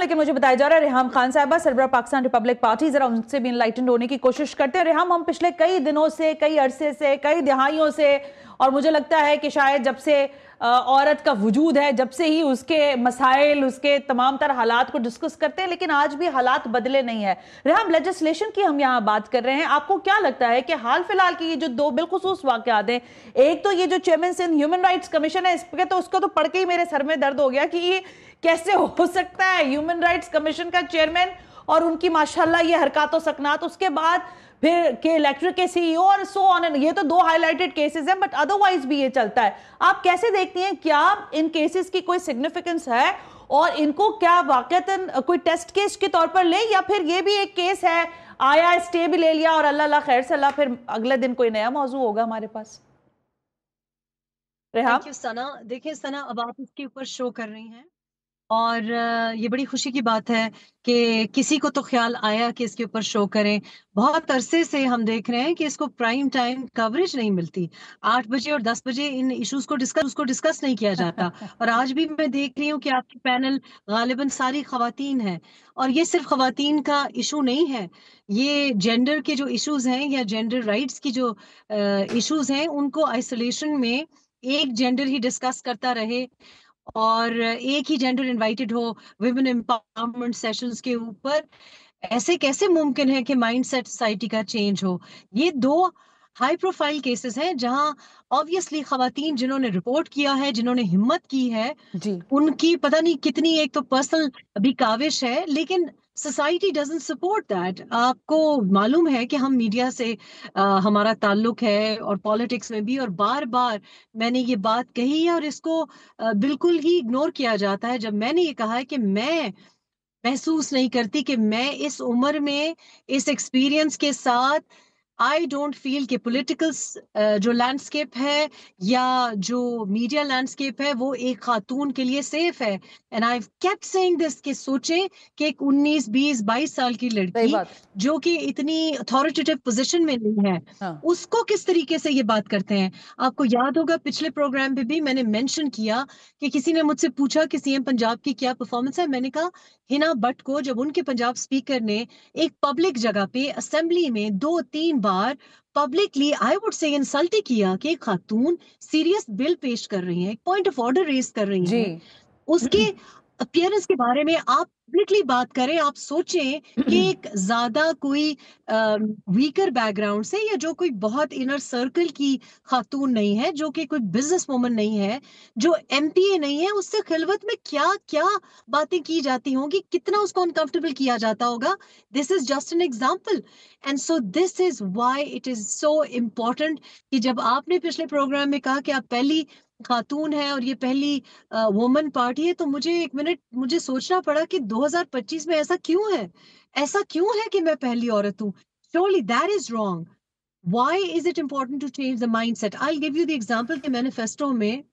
लेकिन मुझे बताया जा रहा है रेहाम खान साहिबा सरबराह पाकिस्तान रिपब्लिक पार्टी, जरा उनसे भी इनलाइटेंड होने की कोशिश करते हैं। रेहाम, हम पिछले कई दिनों से, कई अरसे से, कई दिहाइयों से, और मुझे लगता है कि शायद जब से औरत का वजूद है, जब से ही उसके मसाइल, उसके तमाम तरह हालात को डिस्कस करते हैं, लेकिन आज भी हालात बदले नहीं है। रेहाम, लेजिस्लेशन की हम यहाँ बात कर रहे हैं, आपको क्या लगता है कि हाल फिलहाल की ये जो दो बिलखुसूस वाकयात हैं, एक तो ये जो chairman Sindh human rights commission है, इस पे तो उसको तो पढ़ के ही मेरे सर में दर्द हो गया कि ये कैसे हो सकता है ह्यूमन राइट्स कमीशन का चेयरमैन और उनकी माशाल्लाह ये हरकत और सकनात, उसके बाद फिर के इलेक्ट्रिक के सीईओ और सो ऑन एंड, ये तो दो हाईलाइटेड केसेस हैं, बट अदरवाइज भी ये चलता है। आप कैसे देखती हैं, क्या इन केसेस की कोई सिग्निफिकेंस है और इनको क्या वाकईतन कोई टेस्ट केस के तौर पर ले, या फिर ये भी एक केस है, आया स्टे भी ले लिया और अल्लाह खैर से अल्लाह, फिर अगले दिन कोई नया मौजू होगा हमारे पास? रेहाम, थैंक यू सना। देखिए सना, अब आप इसके ऊपर शो कर रही हैं और ये बड़ी खुशी की बात है कि किसी को तो ख्याल आया कि इसके ऊपर शो करें। बहुत अरसे से हम देख रहे हैं कि इसको प्राइम टाइम कवरेज नहीं मिलती। 8 बजे और 10 बजे इन इश्यूज को डिस्कस नहीं किया जाता। और आज भी मैं देख रही हूँ कि आपकी पैनल गालिबन सारी खवातीन है, और ये सिर्फ खवातीन का इशू नहीं है। ये जेंडर के जो इश्यूज हैं या जेंडर राइट्स की जो इश्यूज हैं, उनको आइसोलेशन में एक जेंडर ही डिस्कस करता रहे और एक ही जेंडर इनवाइटेड हो विमेन एम्पावरमेंट सेशंस के ऊपर, ऐसे कैसे मुमकिन है कि माइंडसेट सोसाइटी का चेंज हो? ये दो हाई प्रोफाइल केसेस हैं जहां ऑब्वियसली खवातीन जिन्होंने रिपोर्ट किया है, जिन्होंने हिम्मत की है, जी उनकी पता नहीं कितनी, एक तो पर्सनल भी काविश है, लेकिन सोसाइटी डजंट सपोर्ट दैट। आपको मालूम है कि हम मीडिया से हमारा ताल्लुक है और पॉलिटिक्स में भी, और बार बार मैंने ये बात कही है और इसको बिल्कुल ही इग्नोर किया जाता है। जब मैंने ये कहा है कि मैं महसूस नहीं करती कि मैं इस उम्र में इस एक्सपीरियंस के साथ आई डोंट फील कि पॉलिटिकल जो लैंडस्केप है या जो मीडिया लैंडस्केप है वो एक खातून के लिए सेफ है। And I kept saying this कि सोचें कि एक 19 20 22 साल की सही लड़की बात। जो कि इतनी अथॉरिटेटिव पोजीशन में नहीं है, हाँ, उसको किस तरीके से ये बात करते हैं। आपको याद होगा पिछले प्रोग्राम पे भी मैंने मेंशन किया कि किसी ने मुझसे पूछा कि सीएम पंजाब की क्या परफॉर्मेंस है। मैंने कहा हिना भट्ट को जब उनके पंजाब स्पीकर ने एक पब्लिक जगह पे असेंबली में 2 3 बार publicly I would say insult किया कि एक खातून सीरियस बिल पेश कर रही है, एक पॉइंट ऑफ ऑर्डर रेज कर रही जी है, उसके अपीयरेंस के बारे में आप पब्लिकली बात करें। आप सोचें कि एक ज्यादा कोई वीकर बैकग्राउंड से या जो कोई बहुत इनर सर्कल की खातून नहीं है, जो कि कोई बिजनेस वुमन नहीं है, जो एमपीए नहीं है, उससे खिलवत में क्या क्या बातें की जाती होंगी, कितना उसको अनकंफर्टेबल किया जाता होगा। This is just an example. And so this is why it is so important कि जब आपने पिछले प्रोग्राम में कहा कि आप पहली खातून है और ये पहली वुमन पार्टी है, तो मुझे एक मिनट मुझे सोचना पड़ा कि 2025 में ऐसा क्यों है? ऐसा क्यों है कि मैं पहली औरत हूँ? Surely that is wrong. Why is it important to change the mindset? I'll give you the example कि मैनिफेस्टो में,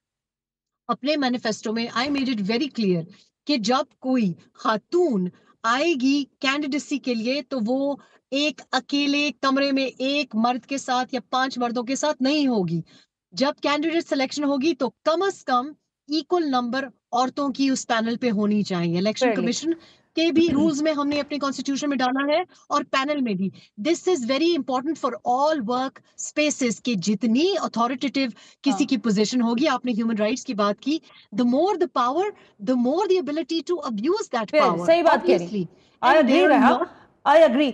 अपने मैनिफेस्टो में I made it very clear कि जब कोई खातून आएगी कैंडिडेसी के लिए तो वो एक अकेले कमरे में एक मर्द के साथ या 5 मर्दों के साथ नहीं होगी। जब कैंडिडेट सिलेक्शन होगी तो कम से कम इक्वल नंबर औरतों की उस पैनल पे होनी चाहिए। Election clearly। कमीशन के भी रूल्स में हमने अपने कॉन्स्टिट्यूशन में डाला है और पैनल में भी। This is very important for all work spaces कि जितनी अथॉरिटेटिव किसी हाँ, की पोजीशन होगी, आपने ह्यूमन राइट्स की बात की, the more the power, the more the ability to abuse that फिर पावर सही बात कह रही। Obviously. I and they agree are Reham, not I agree.